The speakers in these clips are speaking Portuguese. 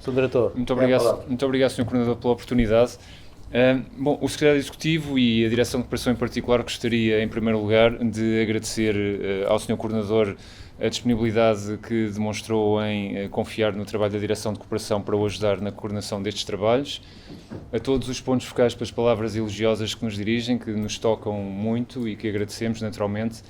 Sr. Diretor. Muito obrigado, Sr. Coordenador, pela oportunidade. Bom, o Secretário Executivo e a Direção de Cooperação em particular gostaria, em primeiro lugar, de agradecer ao Sr. Coordenador a disponibilidade que demonstrou em confiar no trabalho da Direção de Cooperação para o ajudar na coordenação destes trabalhos, a todos os pontos focais pelas palavras elogiosas que nos dirigem, que nos tocam muito e que agradecemos naturalmente.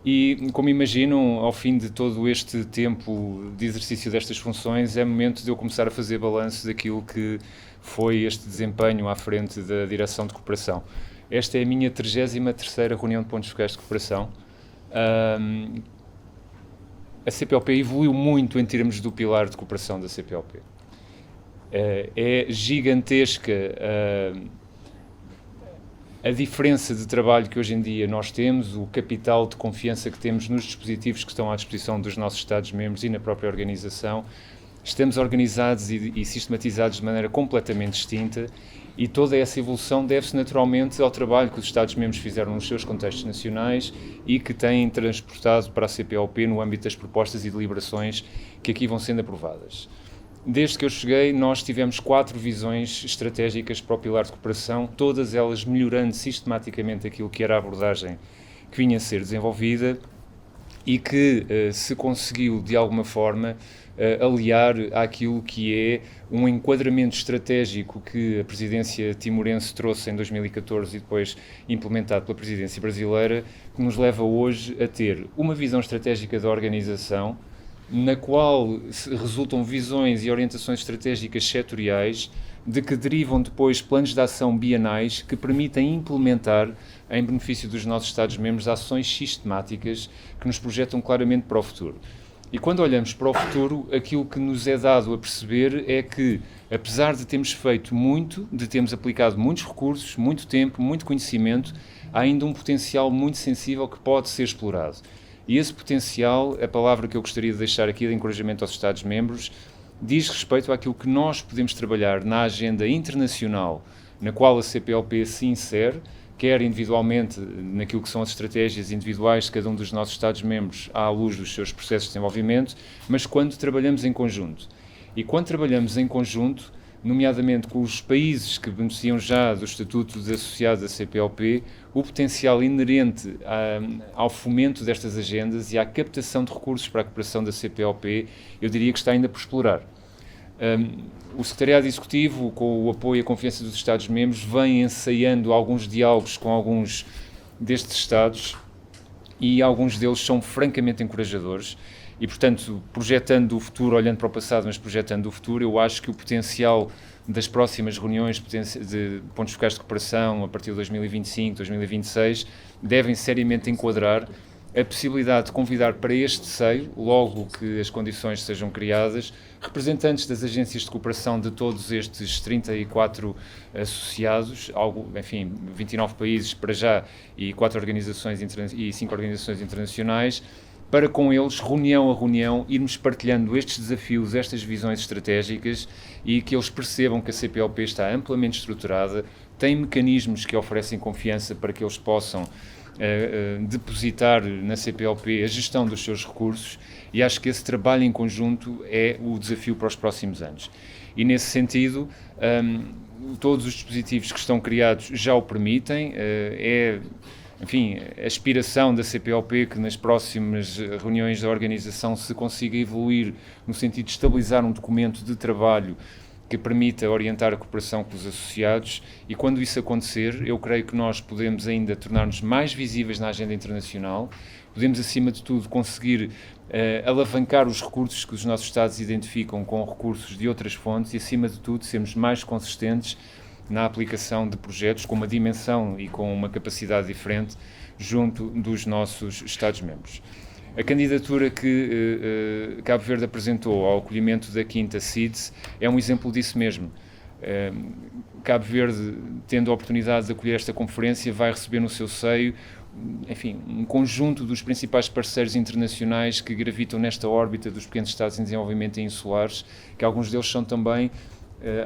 E, como imaginam, ao fim de todo este tempo de exercício destas funções, é momento de eu começar a fazer balanço daquilo que foi este desempenho à frente da Direção de Cooperação. Esta é a minha 33ª reunião de pontos focais de cooperação. A CPLP evoluiu muito em termos do pilar de cooperação da CPLP. É gigantesca a diferença de trabalho que hoje em dia nós temos, o capital de confiança que temos nos dispositivos que estão à disposição dos nossos Estados-membros e na própria organização. Estamos organizados e sistematizados de maneira completamente distinta e toda essa evolução deve-se naturalmente ao trabalho que os Estados-membros fizeram nos seus contextos nacionais e que têm transportado para a CPLP no âmbito das propostas e deliberações que aqui vão sendo aprovadas. Desde que eu cheguei, nós tivemos 4 visões estratégicas para o pilar de cooperação, todas elas melhorando sistematicamente aquilo que era a abordagem que vinha a ser desenvolvida e que se conseguiu, de alguma forma, aliar àquilo que é um enquadramento estratégico que a presidência timorense trouxe em 2014 e depois implementado pela presidência brasileira, que nos leva hoje a ter uma visão estratégica da organização, na qual resultam visões e orientações estratégicas setoriais, de que derivam depois planos de ação bienais que permitem implementar, em benefício dos nossos Estados-membros, ações sistemáticas que nos projetam claramente para o futuro. E quando olhamos para o futuro, aquilo que nos é dado a perceber é que, apesar de termos feito muito, de termos aplicado muitos recursos, muito tempo, muito conhecimento, há ainda um potencial muito sensível que pode ser explorado. E esse potencial, a palavra que eu gostaria de deixar aqui de encorajamento aos Estados-membros, diz respeito àquilo que nós podemos trabalhar na agenda internacional, na qual a CPLP se insere, quer individualmente naquilo que são as estratégias individuais de cada um dos nossos Estados-membros à luz dos seus processos de desenvolvimento, mas quando trabalhamos em conjunto. E quando trabalhamos em conjunto, nomeadamente com os países que beneficiam já do Estatuto de Associado da CPLP, o potencial inerente ao fomento destas agendas e à captação de recursos para a cooperação da CPLP, eu diria que está ainda por explorar. O Secretariado Executivo, com o apoio e a confiança dos Estados-membros, vem ensaiando alguns diálogos com alguns destes Estados e alguns deles são francamente encorajadores e, portanto, projetando o futuro, olhando para o passado, mas projetando o futuro, eu acho que o potencial das próximas reuniões de pontos focais de cooperação a partir de 2025, 2026, devem seriamente enquadrar a possibilidade de convidar para este seio, logo que as condições sejam criadas, representantes das agências de cooperação de todos estes 34 associados, 29 países para já e 5 organizações internacionais, para com eles, reunião a reunião, irmos partilhando estes desafios, estas visões estratégicas e que eles percebam que a CPLP está amplamente estruturada, tem mecanismos que oferecem confiança para que eles possam depositar na CPLP a gestão dos seus recursos e acho que esse trabalho em conjunto é o desafio para os próximos anos. E nesse sentido, todos os dispositivos que estão criados já o permitem, a aspiração da CPLP que nas próximas reuniões da organização se consiga evoluir no sentido de estabilizar um documento de trabalho que permita orientar a cooperação com os associados e quando isso acontecer, eu creio que nós podemos ainda tornar-nos mais visíveis na agenda internacional, podemos acima de tudo conseguir alavancar os recursos que os nossos Estados identificam com recursos de outras fontes e acima de tudo sermos mais consistentes na aplicação de projetos com uma dimensão e com uma capacidade diferente junto dos nossos Estados-membros. A candidatura que Cabo Verde apresentou ao acolhimento da 5ª CIDS é um exemplo disso mesmo. Cabo Verde, tendo a oportunidade de acolher esta conferência, vai receber no seu seio um conjunto dos principais parceiros internacionais que gravitam nesta órbita dos pequenos Estados em desenvolvimento e insulares, que alguns deles são também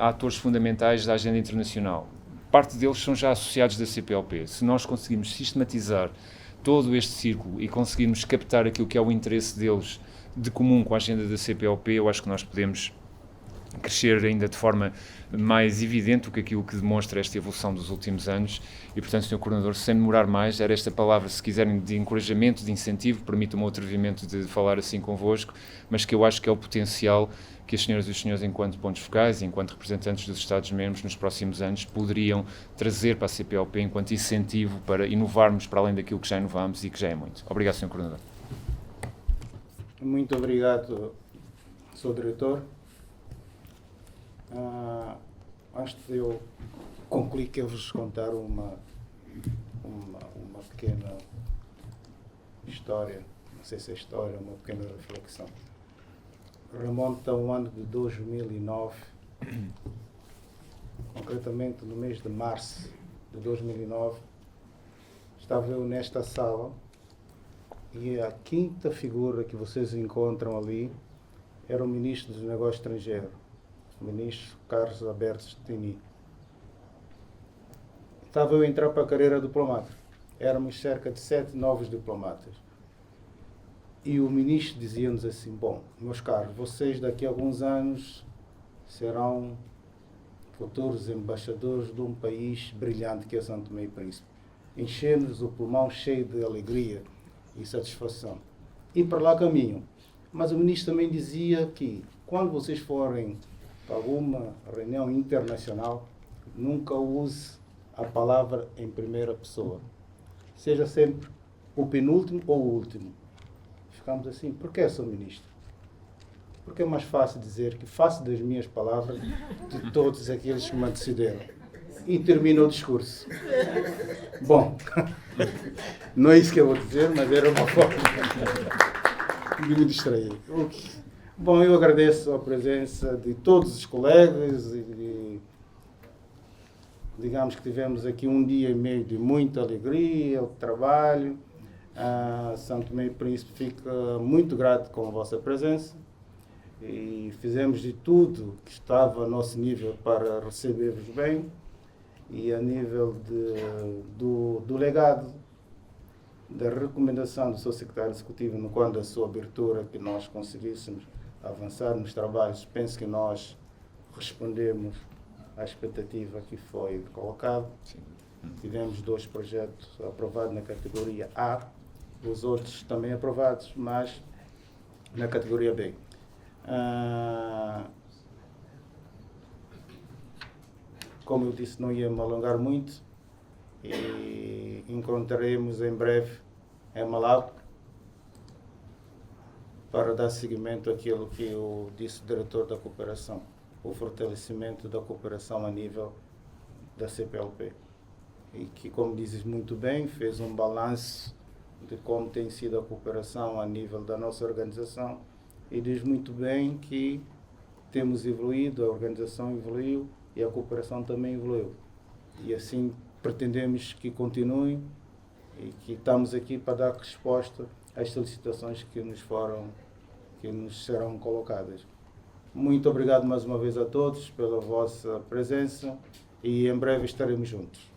atores fundamentais da agenda internacional. Parte deles são já associados da CPLP. Se nós conseguirmos sistematizar todo este círculo e conseguirmos captar aquilo que é o interesse deles de comum com a agenda da CPLP, eu acho que nós podemos crescer ainda de forma mais evidente do que aquilo que demonstra esta evolução dos últimos anos e, portanto, Sr. Coordenador, sem demorar mais, era esta palavra, se quiserem, de encorajamento, de incentivo, permita-me o atrevimento de falar assim convosco, mas que eu acho que é o potencial que as senhoras e os senhores, enquanto pontos focais e enquanto representantes dos Estados-membros, nos próximos anos, poderiam trazer para a CPLP enquanto incentivo para inovarmos para além daquilo que já inovamos e que já é muito. Obrigado, Sr. Coordenador. Muito obrigado, Sr. Diretor. Antes de eu concluir, quero vos contar uma pequena história, não sei se é história, uma pequena reflexão. Remonta ao ano de 2009, concretamente no mês de março de 2009, estava eu nesta sala e a quinta figura que vocês encontram ali era o Ministro dos Negócios Estrangeiros, o Ministro Carlos Alberto Stini. Estava eu a entrar para a carreira diplomata. Éramos cerca de 7 novos diplomatas. E o Ministro dizia-nos assim, bom, meus caros, vocês daqui a alguns anos serão futuros embaixadores de um país brilhante que é São Tomé e Príncipe. Enchendo-nos o pulmão cheio de alegria e satisfação. E para lá caminham. Mas o Ministro também dizia que quando vocês forem para alguma reunião internacional, nunca use a palavra em primeira pessoa. Seja sempre o penúltimo ou o último. Ficamos assim, por que, Sr. Ministro? Porque é mais fácil dizer que faço das minhas palavras de todos aqueles que me antecederam. E termina o discurso. Bom, não é isso que eu vou dizer, mas era uma forma de me distrair. Bom, eu agradeço a presença de todos os colegas e digamos que tivemos aqui um dia e meio de muita alegria, trabalho. São Tomé e Príncipe fica muito grato com a vossa presença e fizemos de tudo que estava a nosso nível para receber-vos bem e a nível do legado, da recomendação do seu secretário executivo no quadro da sua abertura, que nós conseguíssemos avançar nos trabalhos. Penso que nós respondemos à expectativa que foi colocada. Tivemos 2 projetos aprovados na categoria A, os outros também aprovados, mas na categoria B. Como eu disse, não ia me alongar muito e encontraremos em breve em Malabo para dar seguimento àquilo que eu disse, diretor da cooperação, o fortalecimento da cooperação a nível da CPLP. E que, como dizes muito bem, fez um balanço de como tem sido a cooperação a nível da nossa organização e diz muito bem que temos evoluído, a organização evoluiu e a cooperação também evoluiu. E assim pretendemos que continue e que estamos aqui para dar resposta às solicitações que nos serão colocadas. Muito obrigado mais uma vez a todos pela vossa presença e em breve estaremos juntos.